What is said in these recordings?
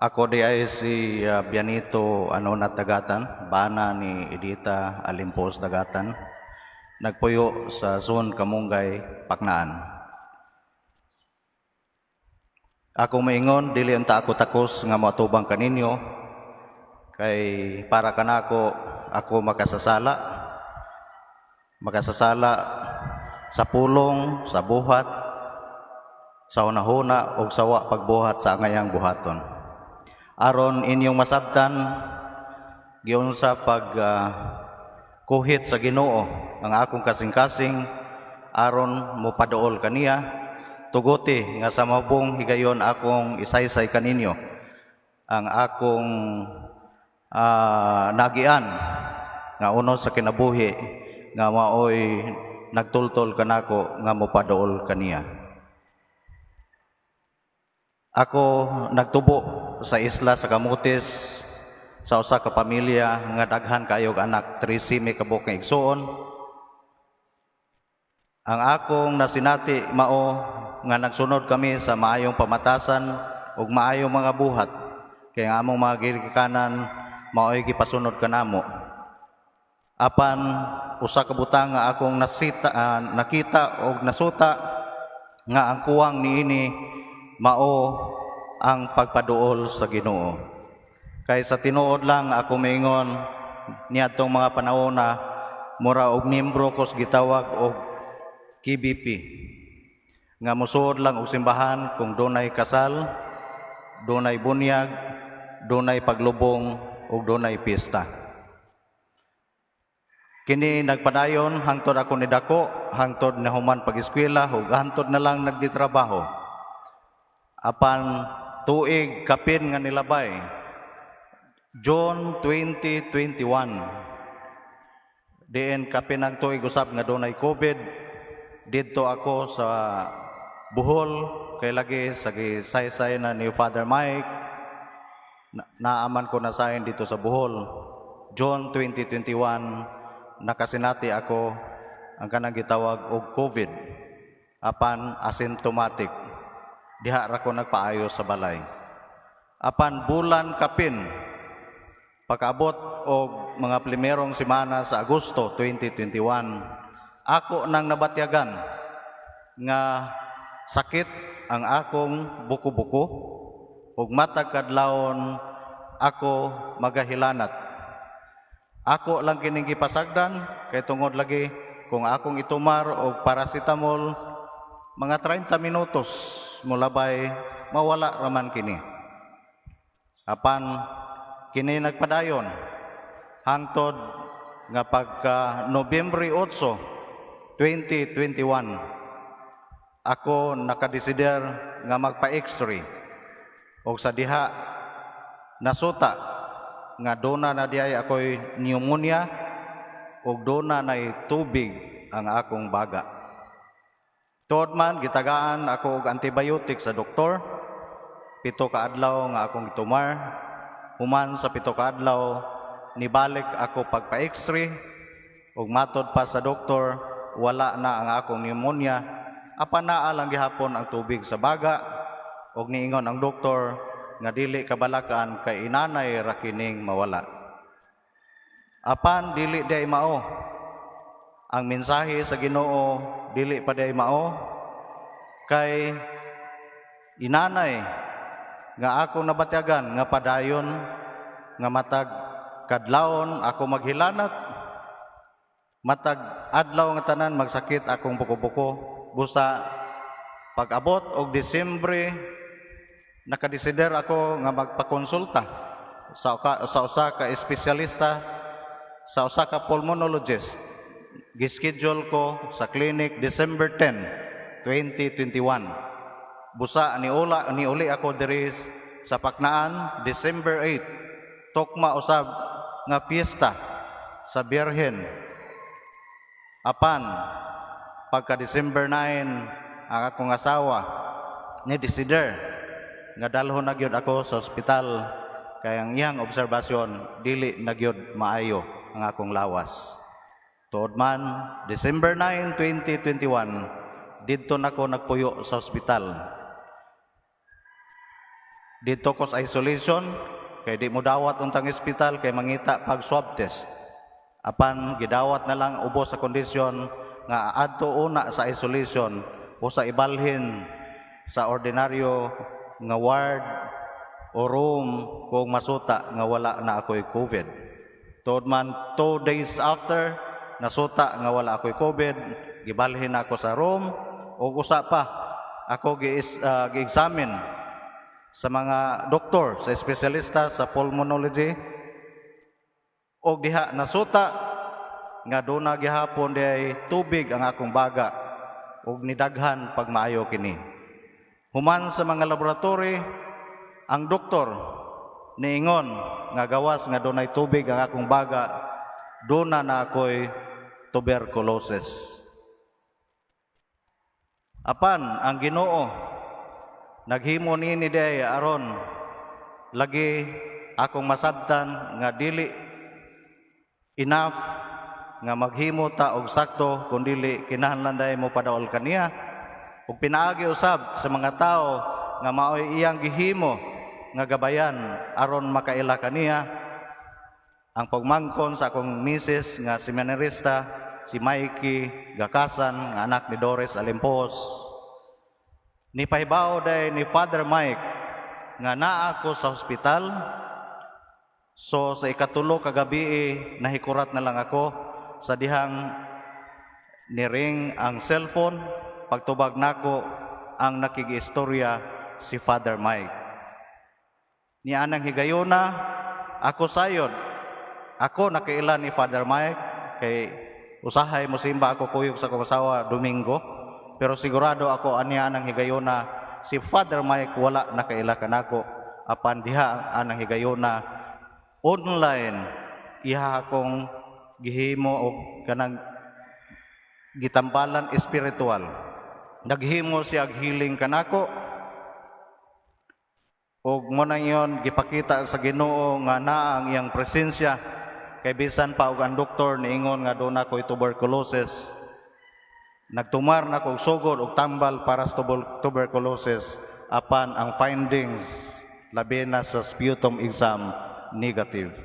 Ako di ay si Bianito Natagatan, bana ni Edita Alimpos Dagatan, nagpuyo sa Zone Kamungay, Paknaan. Ako maingon, dili unta ako takos nga matubang kaninyo, kay para kanako ako makasasala sa pulong, sa buhat, sa hunahuna o sawa pagbuhat sa angayang buhaton. Aron inyong masabtan giun sa kuhit sa Ginoo ang akong kasing-kasing aron mopaduol kaniya, tuguti nga sa mabong higayon akong isaysay kaninyo ang akong nagian nga uno sa kinabuhi nga maoy nagtultol kanako nga mopaduol kaniya. Ako nagtubo sa isla sa Camotes sa usa ka pamilya nga daghan kayog anak, 13 may kabuk nga igsuon. Ang akong nasinati mao nga nagsunod kami sa maayong pamatasan ug maayong mga buhat, kay ang among mga gigikanan maoy gipasunod kanamo. Apan usa ka butang nga akong nakita og nasuta nga ang kuwang niini mao ang pagpaduol sa Ginoo. Kay sa tinuod lang ako maingon niadtong mga panahona mura og miyembro ko sa gitawag og KBP nga mosuod lang og simbahan kung dunay kasal, dunay bunyag, dunay paglubong ug dunay pista. Kini nagpadayon hangtod ako ni dako, hangtod na human pag-eskwela ug hangtod na lang nagditrabaho. Apan tuig kapin nga nilabay, June 2021, diin kapin ang tuig usab nga dunay COVID, didto ako sa Bohol, kay lagi sa gisaysay na ni Father Mike, naaman ko na sayon dito sa Bohol. June 2021, nakasinati ako ang kanang gitawag og COVID, apan asymptomatic. Diha ra ko nagpaayo sa balay. Apan bulan kapin, pagkaabot og mga primerong semana sa Agosto 2021, ako nang nabatyagan nga sakit ang akong buko-buko ug matag kadlawon ako magahilanat. Ako lang kining gipasagdan kay tungod lagi kung akong itumar og paracetamol mga 30 minutos mulabay mawala raman kini. Apan kini nagpadayon hangtod nga pagka Nobyembre 8, 2021 ako nakadesider nga magpa-X-ray og sa diha nasuta nga dona na diay ako'y pneumonia ug dona nay tubig ang akong baga. Tuod man gitagaan ako og antibiotic sa doktor, 7 ka adlaw nga akong gitumar. Human sa 7 ka adlaw nibalik ako pagpa-X-ray ug matod pa sa doktor wala na ang akong pneumonia, apan naa lang gihapon ang tubig sa baga ug niingon ang doktor nga dili kabalakan kay inanay ra kining mawala. Apan dili day mao. Ang mensahe sa Ginoo dili pa day mao, kay inanay nga akong nabatyagan nga padayon nga matag kadlawon ako maghilanat, matag adlaw nga tanan magsakit akong buko-buko. Busa pag-abot og Disyembre nakadesider ako nga magpakonsulta sa usa ka espesyalista, sa usa ka pulmonologist. Gischedule ko sa clinic December 10, 2021. Busa ni uli ako diri sa Paknaan December 8. Tokma usab nga piyesta sa Birhen. Apan pagka December 9 ang akong asawa ni desider nga dalhon na gyud ako sa ospital kay ang iyang obserbasyon dili na gyud maayo ang akong lawas. Tuod man, December 9, 2021, didto nako nagpuyo sa ospital. Dito ko sa isolation kay di mo dawat untang ospital kay mangita pag swab test. Apan gidawat na lang ubos sa kondisyon nga adto una sa isolation o sa ibalhin sa ordinaryo nga ward o room kung masuta nga wala na ako'y COVID. Tuod man 2 days after nasuta nga wala ako'y COVID, gibalhin ako sa room o usa pa ako gi-examine sa mga doktor, sa espesyalista sa pulmonology o diha nasuta nga doon na gihapon di tubig ang akong baga ug nidaghan pag maayo kini. Human sa mga laboratory, ang doktor niingon nga gawas nga doon ay tubig ang akong baga, doon na ako'y tuberculosis. Apan ang Ginoo naghimo nini day aron lagi akong masabtan nga dili enough nga maghimo ta og sakto kun dili kinahanglan day mo padaol kaniya ug pinaagi usab sa mga tao nga maoy iyang gihimo nga gabayan aron makaila kaniya ang pagmangkon sa akong misis nga seminarista si Mikey Gakasan nga anak ni Doris Alimpos. Ni pahibaw day ni Father Mike nga naa ako sa hospital. So sa ikatulo kagabi nahikurat na lang ako sa dihang niring ang cellphone. Pagtubag nako ang nakigistorya si Father Mike. Ni anang higayuna ako sayod. Ako nakiila ni Father Mike kay usahay mo simba ako kuyog sa kong asawa Domingo. Pero sigurado ako aniya anang higayuna si Father Mike wala nakaila kanako. Apan diha anang higayuna online iha akong gihimo og kanang gitambalan espiritual. Naghimo siya og healing kanako. Og mo na yon gipakita sa Ginoo nga naa ang iyang presensya kay bisan pa og ang doktor niingon nga doon ako'y tuberculosis. Nagtumar na kog sugod og tambal para sa tuberculosis apan ang findings labi na sa sputum exam negative.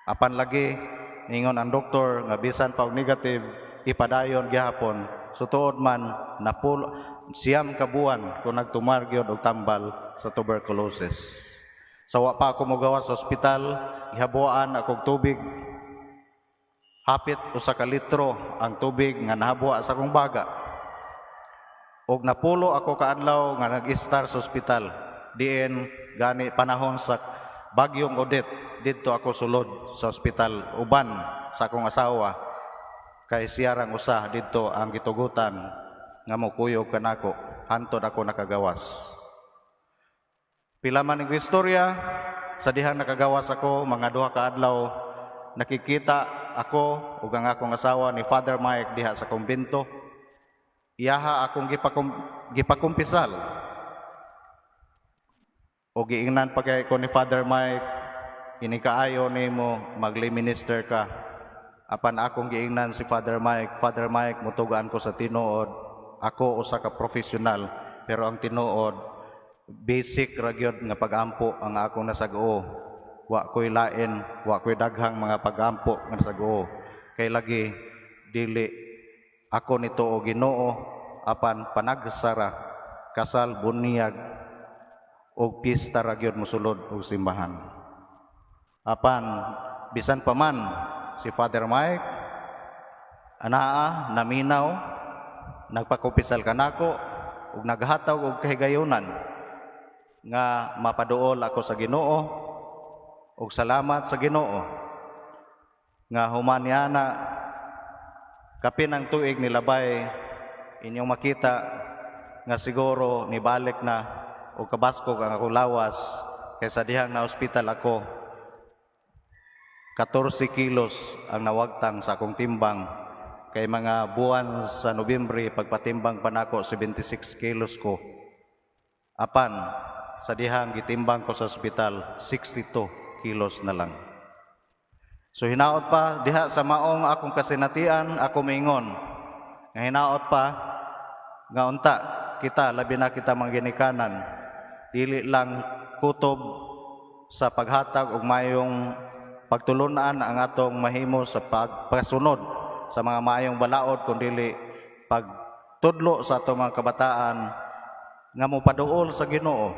Apan lagi niingon ang doktor nga bisan pa og negative ipadayon gihapon sutuod man siyam ka buwan kung nagtumar gyud og tambal sa tuberculosis. Sawa pa ako mogawas sa ospital, gihabuan akong tubig. Hapit usa ka litro ang tubig nga nahabuwa sa akong baga. Og napulo ako kaadlaw nga nag-star sa ospital. Diin gani panahon sa bagyong Odette didto ako sulod sa ospital uban sa akong asawa. Kay siyarang usa didto ang gitugutan nga mokuyog kanako hantod ako nakagawas. Pila man ang istorya sa dihang nakagawas ako mga duha ka adlaw nakikita ako ug ang akong asawa ni Father Mike diha sa kumbento. Iyaha akong gipakumpisal. O giingnan pa kay ko ni Father Mike, inikaayo nimo magli-minister ka. Apan akong giingnan si Father Mike mutugaan ko sa tinuod. Ako usa ka professional pero ang tinuod basic ra gyud nga pagampo ang akong nasag-o. Wa ko'y lain, wa ko'y daghang mga pagampo nga nasag-o. Kay lagi dili ako nito o Ginoo apan panagsara kasal bunyag og pista ra gyud mosulod og simbahan. Apan bisan pa man si Father Mike anaa naminaw nagpakumpisal kanako ug naghatag og kahigayunan nga mapaduol ako sa Ginoo ug salamat sa Ginoo nga human niana kapin ang tuig nilabay inyong makita nga siguro nibalik na o kabaskog ang akong lawas kaysa dihang na ospital ako 14 kilos ang nawagtang sa akong timbang kay mga buwan sa Nobyembre pagpatimbang pa nako 76 kilos ko apan sa dihang gitimbang ko sa ospital 62 kilos na lang. So hinaot pa diha sa maong akong kasinatian ako maingon nga hinaot pa nga unta kita labi na kita mga ginikanan dili lang kutob sa paghatag og mayong pagtulunan ang atong mahimo sa pagsunod sa mga maayong balaod kundi pagtudlo sa atong mga kabataan nga mopaduol sa Ginoo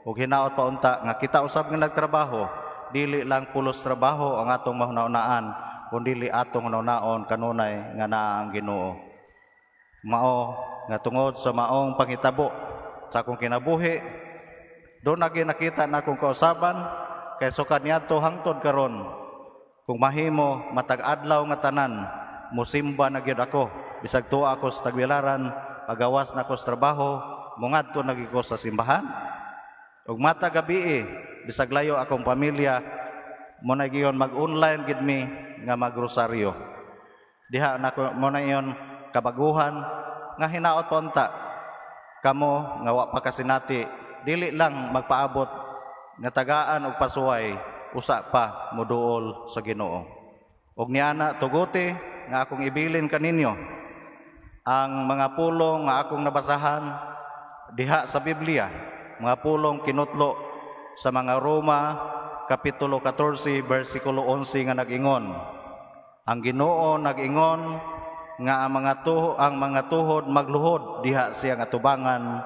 ug hinaot pa unta nga kita usab nga nagtrabaho dili lang pulos trabaho ang atong mahunaon kundi atong hunaon kanunay nga naa ang Ginoo. Mao nga tungod sa maong pangitabo sa akong kinabuhi do na nakita na akong kausaban kay sukad niadto hangtod karon kung mahimo matag adlaw nga tanan musimba na gyud ako bisag tuwa ako sa tagbilaran pagawas na ako sa trabaho mungadto na gyud ko sa simbahan ug matag gabi bisag layo akong pamilya mo na giyon mag-online gid mi nga magrosaryo diha na mo na iyon kabaguhan nga hinaot pa unta kamo nga wa pa kasinati dili lang magpaabot nga tagaan og pasuway usa pa moduol sa Ginoo ug niana tuguti nga akong ibilin kaninyo ang mga pulong nga akong nabasahan diha sa Biblia mga pulong kinutlo sa mga Roma kapitulo 14 bersikulo 11 nga nag-ingon ang Ginoo nag-ingon nga ang mga tuhod magluhod diha siyang atubangan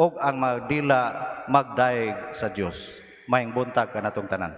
ug ang magdila magdaig sa Dios. Maayong buntag kanatong tanan.